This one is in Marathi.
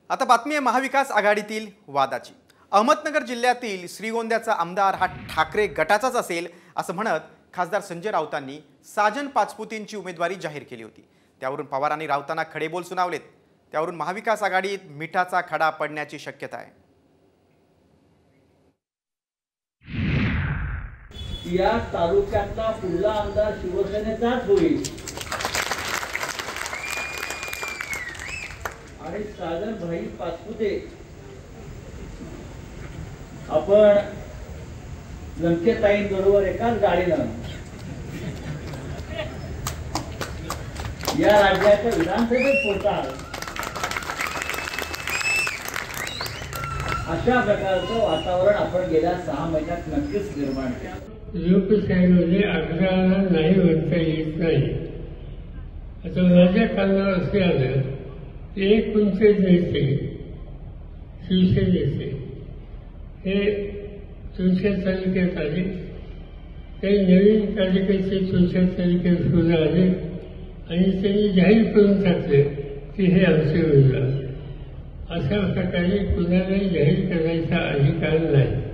आता बातमी आहे महाविकास आघाडीतील वादाची। अहमदनगर जिल्ह्यातील श्रीगोंद्याचा आमदार हा ठाकरे गटाचाच असेल असं म्हणत खासदार संजय राऊतांनी साजन पाचपुतेंची उमेदवारी जाहीर केली होती। त्यावरून पवारांनी राऊतांना खडेबोल सुनावलेत। त्यावरून महाविकास आघाडीत मिठाचा खडा पडण्याची शक्यता आहे। या तालुक्यातला पुढला आमदार शिवसेनेचाच होईल आणि साजन भाई पाचपुते आपण लंकेताईंबरोबर एकाच गाडीनं या राज्याच्या विधानसभेत पोहोचाल अशा प्रकारचं वातावरण आपण गेल्या 6 महिन्यात नक्कीच निर्माण केलं। लोकशाहीमध्ये आग्रहाला नाही म्हणता येत नाही। आता माझ्या कानावर असे आलं की एक तुमचे नेते शिवसेनेचे हे तुमच्या तालुक्यात आले, काही नवीन कार्यकर्ते तुमच्या तालुक्यात सुद्धा आले आणि त्यांनी जाहीर करून टाकले की हे आमचे उमेदवार। अशा प्रकारे कुणालाही जाहीर करायचा अधिकार नाही।